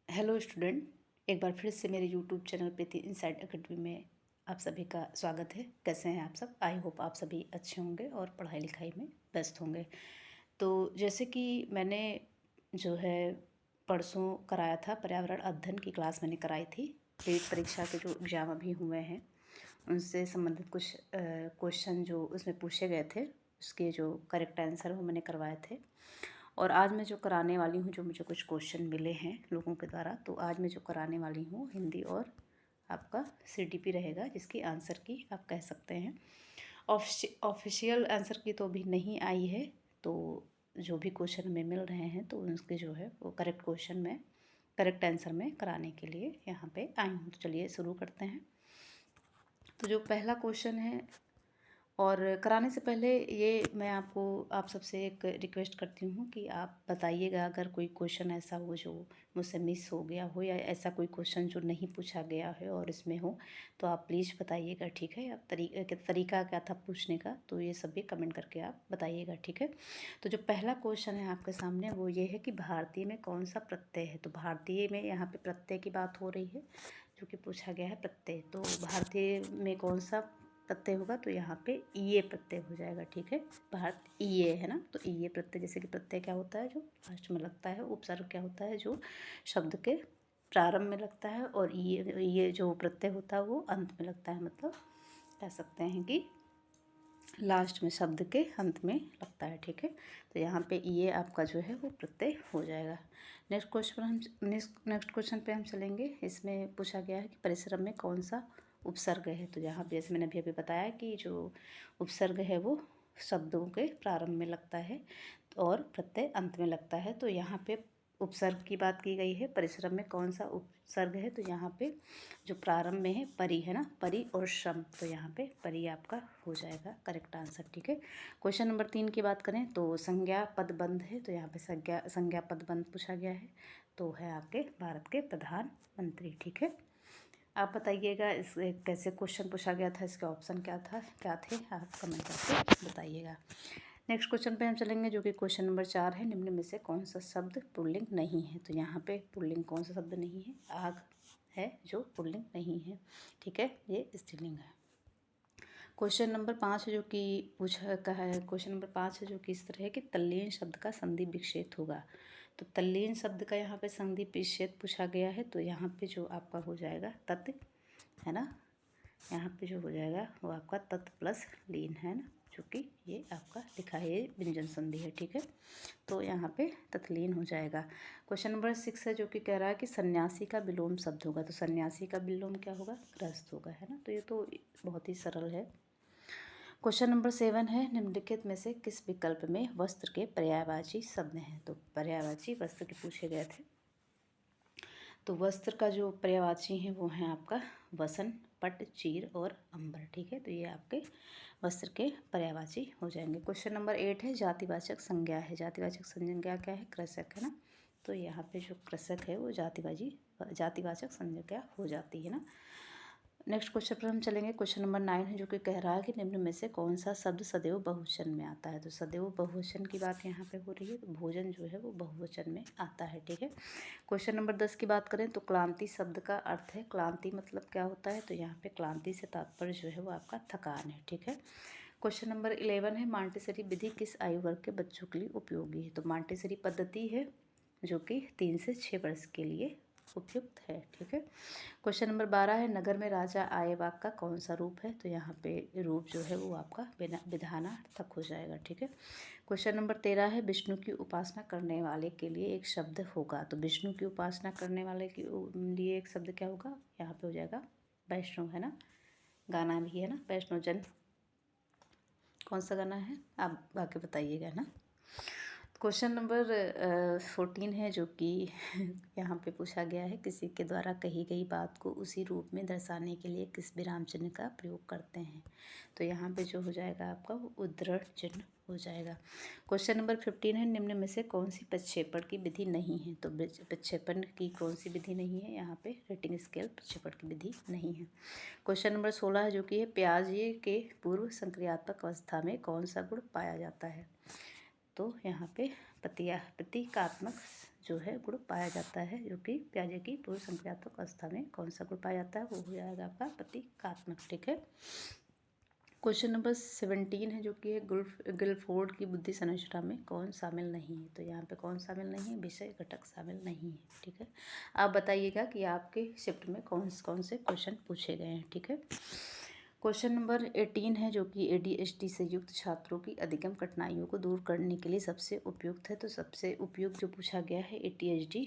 Hello student, एक बार फिर से मेरे यूट्यूब चैनल प्रीति इनसाइड एकेडमी में आप सभी का स्वागत है। कैसे हैं आप सब? आई होप आप सभी अच्छे होंगे और पढ़ाई लिखाई में व्यस्त होंगे। तो जैसे कि मैंने जो है परसों कराया था पर्यावरण अध्ययन की क्लास मैंने कराई थी। टेट परीक्षा के जो एग्ज़ाम अभी हुए हैं उनसे संबंधित कुछ क्वेश्चन जो उसमें पूछे गए थे उसके जो करेक्ट आंसर वो मैंने करवाए थे। और आज मैं जो कराने वाली हूँ, जो मुझे कुछ क्वेश्चन मिले हैं लोगों के द्वारा, तो आज मैं जो कराने वाली हूँ हिंदी और आपका सीटीपी रहेगा, जिसकी आंसर की आप कह सकते हैं। ऑफिशियल आंसर की तो अभी नहीं आई है, तो जो भी क्वेश्चन हमें मिल रहे हैं तो उनके जो है वो करेक्ट क्वेश्चन में करेक्ट आंसर में कराने के लिए यहाँ पे आई हूँ। तो चलिए शुरू करते हैं। तो जो पहला क्वेश्चन है, और कराने से पहले ये मैं आप सबसे एक रिक्वेस्ट करती हूँ कि आप बताइएगा अगर कोई क्वेश्चन ऐसा हो जो मुझसे मिस हो गया हो, या ऐसा कोई क्वेश्चन जो नहीं पूछा गया है और इसमें हो, तो आप प्लीज़ बताइएगा, ठीक है। आप तरीका क्या था पूछने का, तो ये सब भी कमेंट करके आप बताइएगा, ठीक है। तो जो पहला क्वेश्चन है आपके सामने वो ये है कि भारतीय में कौन सा प्रत्यय है। तो भारतीय में यहाँ पे प्रत्यय की बात हो रही है, जो कि पूछा गया है प्रत्यय। तो भारतीय में कौन सा प्रत्यय होगा, तो यहाँ पे ईए प्रत्यय हो जाएगा, ठीक है। भारत ईए है ना, तो ईए प्रत्यय, जैसे कि प्रत्यय क्या होता है जो लास्ट में लगता है, उपसर्ग क्या होता है जो शब्द के प्रारंभ में लगता है, और ये जो प्रत्यय होता है वो अंत में लगता है। मतलब कह सकते हैं कि लास्ट में शब्द के अंत में लगता है, ठीक है। तो यहाँ पे ये आपका जो है वो प्रत्यय हो जाएगा। नेक्स्ट क्वेश्चन पे हम चलेंगे। इसमें पूछा गया है कि परिश्रम में कौन सा उपसर्ग है। तो यहाँ पे जैसे मैंने अभी बताया कि जो उपसर्ग है वो शब्दों के प्रारंभ में लगता है और प्रत्यय अंत में लगता है। तो यहाँ पे उपसर्ग की बात की गई है, परिश्रम में कौन सा उपसर्ग है, तो यहाँ पे जो प्रारंभ में है परि है ना, परि और श्रम, तो यहाँ पे परि आपका हो जाएगा करेक्ट आंसर, ठीक है। क्वेश्चन नंबर 3 की बात करें तो संज्ञा पदबंध है। तो यहाँ पे संज्ञा पदबंध पूछा गया है, तो है आपके भारत के प्रधानमंत्री, ठीक है। आप बताइएगा इस कैसे क्वेश्चन पूछा गया था, इसके ऑप्शन क्या थे, आप कमेंट करके बताइएगा। नेक्स्ट क्वेश्चन पे हम चलेंगे, जो कि क्वेश्चन नंबर 4 है। निम्न में से कौन सा शब्द पुल्लिंग नहीं है। तो यहाँ पे पुल्लिंग कौन सा शब्द नहीं है, आग है जो पुल्लिंग नहीं है, ठीक है, ये स्त्रीलिंग है। क्वेश्चन नंबर 5 है जो कि पूछा कहा है, क्वेश्चन नंबर 5 है जो कि इस तरह है कि तल्लीन शब्द का संधि विच्छेद होगा। तो तल्लीन शब्द का यहाँ पे संधि विच्छेद पूछा गया है, तो यहाँ पे जो आपका हो जाएगा तत् है ना, यहाँ पे जो हो जाएगा वो आपका तत् प्लस लीन है ना, जो कि ये आपका लिखा है, ये व्यंजन संधि है, ठीक है। तो यहाँ पे तत्लीन हो जाएगा। क्वेश्चन नंबर 6 है जो कि कह रहा है कि सन्यासी का विलोम शब्द होगा। तो सन्यासी का विलोम क्या होगा, गृहस्थ होगा, है ना। तो ये तो बहुत ही सरल है। क्वेश्चन नंबर 7 है, निम्नलिखित में से किस विकल्प में वस्त्र के पर्यायवाची शब्द हैं। तो पर्यायवाची वस्त्र के पूछे गए थे। तो वस्त्र का जो पर्यायवाची है वो है आपका वसन, पट, चीर और अंबर, ठीक है। तो ये आपके वस्त्र के पर्यायवाची हो जाएंगे। क्वेश्चन नंबर 8 है, जातिवाचक संज्ञा है। जातिवाचक संज्ञा क्या है, कृषक, है ना। तो यहाँ पे जो कृषक है वो जातिवाचक संज्ञा हो जाती है ना। नेक्स्ट क्वेश्चन पर हम चलेंगे। क्वेश्चन नंबर 9 है जो कि कह रहा है कि निम्न में से कौन सा शब्द सदैव बहुवचन में आता है। तो सदैव बहुवचन की बात यहाँ पे हो रही है, तो भोजन जो है वो बहुवचन में आता है, ठीक है। क्वेश्चन नंबर 10 की बात करें तो क्लांति शब्द का अर्थ है, क्लांति मतलब क्या होता है, तो यहाँ पे क्लांति से तात्पर्य जो है वो आपका थकान है, ठीक है। क्वेश्चन नंबर 11 है, मांटेसरी विधि किस आयु वर्ग के बच्चों के लिए उपयोगी है। तो मांटेसरी पद्धति है जो कि 3 से 6 वर्ष के लिए उपयुक्त है, ठीक है। क्वेश्चन नंबर 12 है, नगर में राजा आए वाक्य का कौन सा रूप है। तो यहाँ पे रूप जो है वो आपका विधानार्थक हो जाएगा, ठीक है। क्वेश्चन नंबर 13 है, विष्णु की उपासना करने वाले के लिए एक शब्द होगा। तो विष्णु की उपासना करने वाले के लिए एक शब्द क्या होगा, यहाँ पे हो जाएगा वैष्णव, है ना। गाना भी है ना, वैष्णव जन, कौन सा गाना है आप आके बताइएगा ना। क्वेश्चन नंबर 14 है जो कि यहाँ पे पूछा गया है, किसी के द्वारा कही गई बात को उसी रूप में दर्शाने के लिए किस विराम चिन्ह का प्रयोग करते हैं। तो यहाँ पे जो हो जाएगा आपका वो उद्धरण चिन्ह हो जाएगा। क्वेश्चन नंबर 15 है, निम्न में से कौन सी प्रक्षेपण की विधि नहीं है। तो प्रक्षेपण की कौन सी विधि नहीं है, यहाँ पे रेटिंग स्केल प्रक्षेपण की विधि नहीं है। क्वेश्चन नंबर 16 है जो कि है, प्याजे के पूर्व संक्रियात्मक अवस्था में कौन सा गुण पाया जाता है। तो यहाँ पे प्रतीकात्मक जो है गुण पाया जाता है, जो कि प्याजे की पूर्व संक्रियात्मक अवस्था में कौन सा गुण पाया जाता है, वो हो जाएगा आपका प्रतीकात्मक। ठीक है। क्वेश्चन नंबर 17 है, जो कि है गिलफोर्ड की बुद्धि संरचना में कौन शामिल नहीं है। तो यहाँ पे कौन शामिल नहीं है, विषय घटक शामिल नहीं है। ठीक है। आप बताइएगा कि आपके शिफ्ट में कौन कौन से क्वेश्चन पूछे गए हैं। ठीक है। क्वेश्चन नंबर 18 है, जो कि ADHD से युक्त छात्रों की अधिगम कठिनाइयों को दूर करने के लिए सबसे उपयुक्त है। तो सबसे उपयुक्त जो पूछा गया है ADHD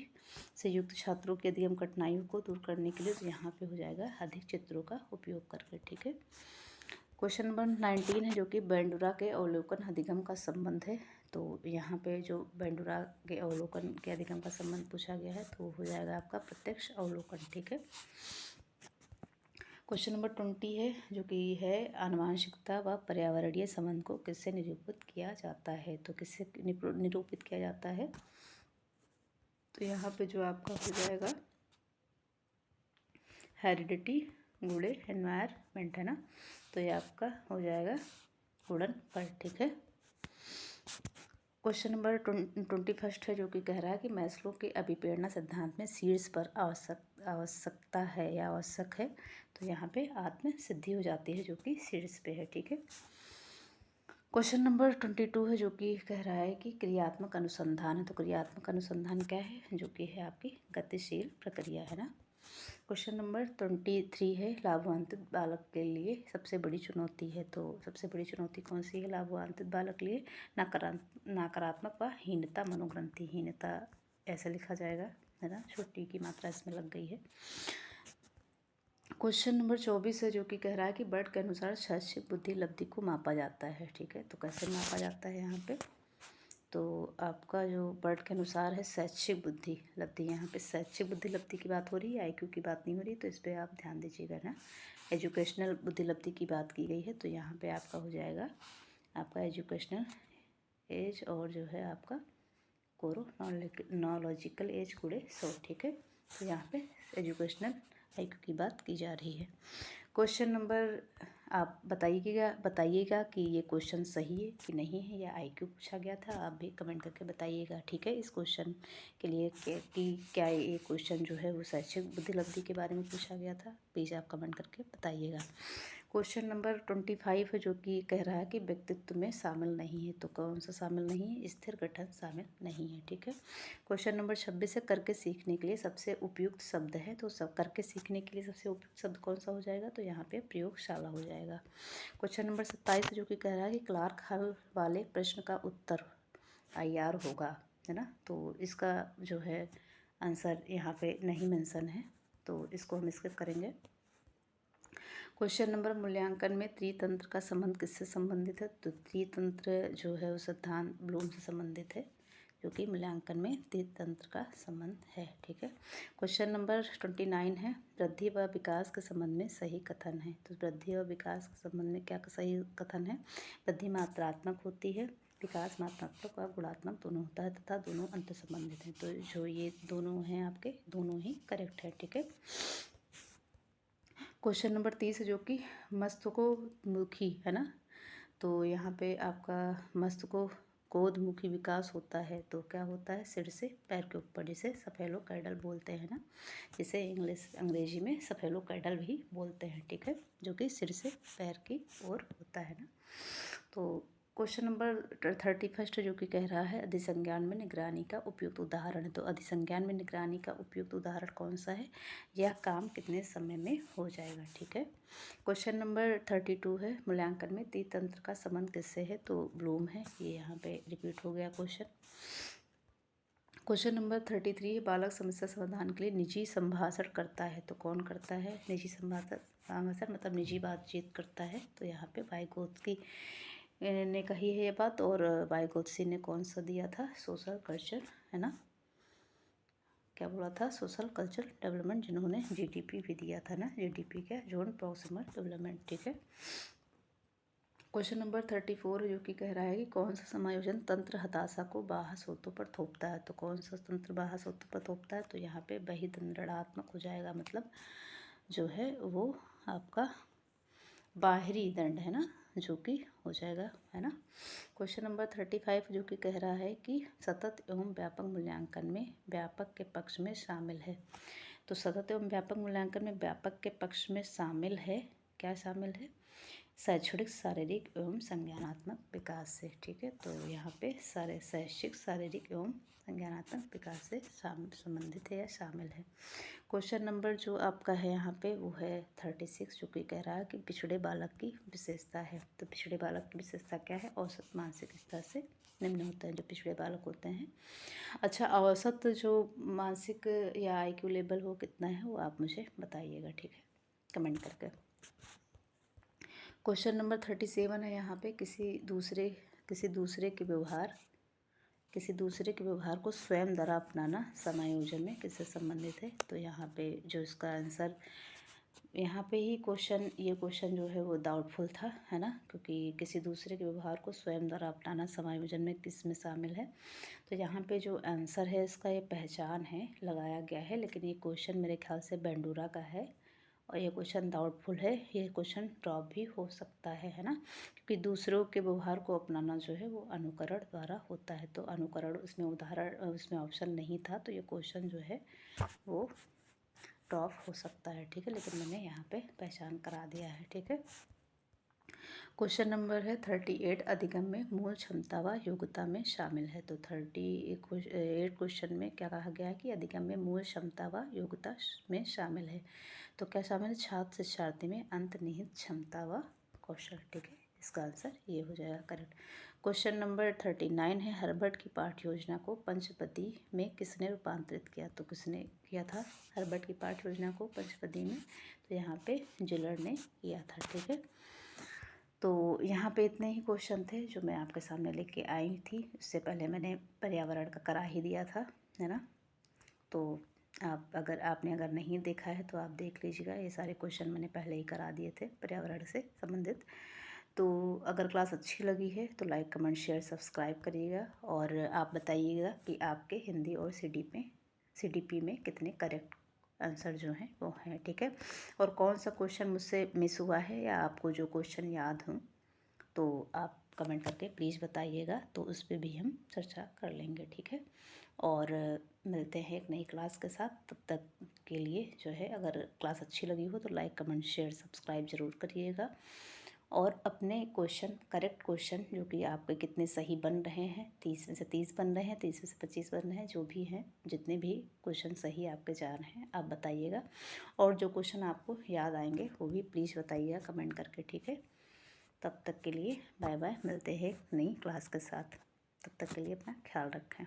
से युक्त छात्रों की अधिगम कठिनाइयों को दूर करने के लिए, तो यहाँ पे हो जाएगा अधिक चित्रों का उपयोग करके। ठीक है। क्वेश्चन नंबर 19 है, जो कि बेंडुरा के अवलोकन अधिगम का संबंध है। तो यहाँ पे जो बेंडुरा के अवलोकन के अधिगम का संबंध पूछा गया है, तो हो जाएगा आपका प्रत्यक्ष अवलोकन। ठीक है। क्वेश्चन नंबर 20 है, जो कि है आनुवंशिकता व पर्यावरणीय संबंध को किससे निरूपित किया जाता है। तो किससे निरूपित किया जाता है, तो यहाँ पे जो आपका हो जाएगा हेरिडिटी गुणे एनवायरमेंट है ना, तो ये आपका हो जाएगा गुणन पर। ठीक है। क्वेश्चन नंबर 21 है, जो कि कह रहा है कि मैस्लो के अभिप्रेरणा सिद्धांत में शीर्ष पर आवश्यकता है या आवश्यक है। तो यहाँ पे आत्म सिद्धि हो जाती है, जो कि शीर्ष पे है। ठीक है। क्वेश्चन नंबर 22 है, जो कि कह रहा है कि क्रियात्मक अनुसंधान है। तो क्रियात्मक अनुसंधान क्या है, जो कि है आपकी गतिशील प्रक्रिया है ना। क्वेश्चन नंबर 23 है, लाभान्वित बालक के लिए सबसे बड़ी चुनौती है। तो सबसे बड़ी चुनौती कौन सी है लाभान्वित बालक के लिए, नकारात्मक व हीनता मनोग्रंथि। हीनता ऐसा लिखा जाएगा है ना, छोटी की मात्रा इसमें लग गई है। क्वेश्चन नंबर 24 है, जो कि कह रहा है कि बर्ट के अनुसार शैक्षिक बुद्धि लब्धि को मापा जाता है। ठीक है। तो कैसे मापा जाता है यहाँ पे, तो आपका जो बर्ट के अनुसार है शैक्षिक बुद्धि लब्धि, यहाँ पे शैक्षिक बुद्धि लब्धि की बात हो रही है, IQ की बात नहीं हो रही, तो इस पर आप ध्यान दीजिएगा ना। एजुकेशनल बुद्धि लब्धि की बात की गई है, तो यहाँ पे आपका हो जाएगा आपका एजुकेशनल एज और जो है आपका कोरोनोलॉजिकल एज गुणे 100। ठीक है। तो यहाँ पे एजुकेशनल IQ की बात की जा रही है। क्वेश्चन नंबर आप बताइएगा कि ये क्वेश्चन सही है कि नहीं है, या IQ पूछा गया था, आप भी कमेंट करके बताइएगा। ठीक है। इस क्वेश्चन के लिए कि क्या ये क्वेश्चन जो है वो शैक्षिक बुद्धि लब्धि के बारे में पूछा गया था, प्लीज़ आप कमेंट करके बताइएगा। क्वेश्चन नंबर 25 है, जो कि कह रहा है कि व्यक्तित्व में शामिल नहीं है। तो कौन सा शामिल नहीं है, स्थिर गठन शामिल नहीं है। ठीक है। क्वेश्चन नंबर 26 है, करके सीखने के लिए सबसे उपयुक्त शब्द है। तो सब करके सीखने के लिए सबसे उपयुक्त शब्द कौन सा हो जाएगा, तो यहाँ पे प्रयोगशाला हो जाएगा। क्वेश्चन नंबर 27 जो कि कह रहा है कि क्लार्क हल वाले प्रश्न का उत्तर IR होगा, है ना। तो इसका जो है आंसर यहाँ पे नहीं मेंशन है, तो इसको हम स्किप करेंगे। क्वेश्चन नंबर मूल्यांकन में त्रितंत्र का संबंध किससे संबंधित है। तो त्रितंत्र जो है वो सिद्धांत ब्लूम से संबंधित है, जो कि मूल्यांकन में त्रितंत्र का संबंध है। ठीक है। क्वेश्चन नंबर 29 है, वृद्धि व विकास के संबंध में सही कथन है। तो वृद्धि व विकास के संबंध में क्या सही कथन है, वृद्धि मात्रात्मक होती है, विकास मात्रात्मक व गुणात्मक दोनों होता है, तथा दोनों अंतर संबंधित हैं। तो जो ये दोनों हैं आपके, दोनों ही करेक्ट है। ठीक है। क्वेश्चन नंबर 30 जो कि मस्तकोन्मुखी है ना, तो यहाँ पे आपका मस्तकोन्मुखी विकास होता है। तो क्या होता है, सिर से पैर के ऊपर, जिसे सफेलोकाइडल बोलते हैं ना, जिसे अंग्रेजी में सफेलोकाइडल भी बोलते हैं। ठीक है। जो कि सिर से पैर की ओर होता है ना। तो क्वेश्चन नंबर 31 जो कि कह रहा है अधिसंज्ञान में निगरानी का उपयुक्त उदाहरण है। तो अधिसंज्ञान में निगरानी का उपयुक्त उदाहरण कौन सा है, यह काम कितने समय में हो जाएगा। ठीक है। क्वेश्चन नंबर 32 है, मूल्यांकन में त्रितंत्र का संबंध किससे है। तो ब्लूम है, ये यहाँ पे रिपीट हो गया क्वेश्चन। क्वेश्चन नंबर 33 है, बालक समस्या समाधान के लिए निजी संभाषण करता है। तो कौन करता है निजी संभाषण, मतलब निजी बातचीत करता है। तो यहाँ पे वाइगोत्स्की ने कही है ये बात, और वाइगोत्स्की ने कौन सा दिया था, सोशल कल्चर है ना, क्या बोला था, सोशल कल्चर डेवलपमेंट, जिन्होंने GDP भी दिया था ना, GDP क्या, जोन प्रॉक्सिमल डेवलपमेंट। ठीक है। क्वेश्चन नंबर 34 जो कि कह रहा है कि कौन सा समायोजन तंत्र हताशा को बाह्य स्रोतों पर थोपता है। तो कौन सा तंत्र बाह्य स्रोतों पर थोपता है, तो यहाँ पे बहिर्दंडात्मक हो जाएगा, मतलब जो है वो आपका बाहरी दंड है ना, जो कि हो जाएगा, है ना। क्वेश्चन नंबर 35 जो कि कह रहा है कि सतत एवं व्यापक मूल्यांकन में व्यापक के पक्ष में शामिल है। तो सतत एवं व्यापक मूल्यांकन में व्यापक के पक्ष में शामिल है, क्या शामिल है? शैक्षणिक, शारीरिक एवं संज्ञानात्मक विकास से, ठीक है। तो यहाँ पे सारे शैक्षिक, शारीरिक एवं संज्ञानात्मक विकास से संबंधित है या शामिल है। क्वेश्चन नंबर जो आपका है यहाँ पे वो है 36 जो कि कह रहा है कि पिछड़े बालक की विशेषता है। तो पिछड़े बालक की विशेषता क्या है? औसत मानसिक स्तर से निम्न होता है जो पिछड़े बालक होते हैं। अच्छा, औसत जो मानसिक या आईक्यू लेवल वो कितना है वो आप मुझे बताइएगा, ठीक है, कमेंट करके। क्वेश्चन नंबर 37 है यहाँ पे किसी दूसरे के व्यवहार को स्वयं द्वारा अपनाना समायोजन में किससे संबंधित है? तो यहाँ पे जो इसका आंसर, यहाँ पे ही ये क्वेश्चन जो है वो डाउटफुल था, है ना, क्योंकि किसी दूसरे के व्यवहार को स्वयं द्वारा अपनाना समायोजन में किस में शामिल है। तो यहाँ पे जो आंसर है इसका ये पहचान है, लगाया गया है, लेकिन ये क्वेश्चन मेरे ख्याल से बेंडूरा का है और ये क्वेश्चन डाउटफुल है, ये क्वेश्चन ड्रॉप भी हो सकता है ना, क्योंकि दूसरों के व्यवहार को अपनाना जो है वो अनुकरण द्वारा होता है। तो अनुकरण उसमें ऑप्शन नहीं था, तो ये क्वेश्चन जो है वो ड्रॉप हो सकता है, ठीक है, लेकिन मैंने यहाँ पे पहचान करा दिया है, ठीक है। क्वेश्चन नंबर है 38 अधिगम में मूल क्षमता व योग्यता में शामिल है। तो 38 क्वेश्चन में क्या कहा गया है कि अधिगम में मूल क्षमता व योग्यता में शामिल है। तो क्या शामिल है? छात्र शिक्षार्थी में अंतर्निहित क्षमता व कौशल, ठीक है, इसका आंसर ये हो जाएगा करेक्ट। क्वेश्चन नंबर 39 है हर्बर्ट की पाठ्य योजना को पंचपदी में किसने रूपांतरित किया? तो किसने किया था हर्बर्ट की पाठ्य योजना को पंचपदी में? तो यहाँ पे जिलर ने किया था, ठीक है। तो यहाँ पे इतने ही क्वेश्चन थे जो मैं आपके सामने लेके आई थी। इससे पहले मैंने पर्यावरण का करा ही दिया था, है ना। तो आपने अगर नहीं देखा है तो आप देख लीजिएगा, ये सारे क्वेश्चन मैंने पहले ही करा दिए थे पर्यावरण से संबंधित। तो अगर क्लास अच्छी लगी है तो लाइक, कमेंट, शेयर, सब्सक्राइब करिएगा और आप बताइएगा कि आपके हिंदी और CDP में कितने करेक्ट आंसर जो हैं वो हैं, ठीक है। और कौन सा क्वेश्चन मुझसे मिस हुआ है या आपको जो क्वेश्चन याद हो तो आप कमेंट करके प्लीज़ बताइएगा, तो उस पर भी हम चर्चा कर लेंगे, ठीक है। और मिलते हैं एक नई क्लास के साथ, तब तक के लिए जो है अगर क्लास अच्छी लगी हो तो लाइक, कमेंट, शेयर, सब्सक्राइब ज़रूर करिएगा। और अपने करेक्ट क्वेश्चन जो कि आपके कितने सही बन रहे हैं, 30 में से 30 बन रहे हैं, 30 में से 25 बन रहे हैं, जो भी हैं, जितने भी क्वेश्चन सही आपके जा रहे हैं आप बताइएगा। और जो क्वेश्चन आपको याद आएंगे वो भी प्लीज़ बताइएगा कमेंट करके, ठीक है। तब तक के लिए बाय बाय, मिलते हैं नई क्लास के साथ। तब तक के लिए अपना ख्याल रखें।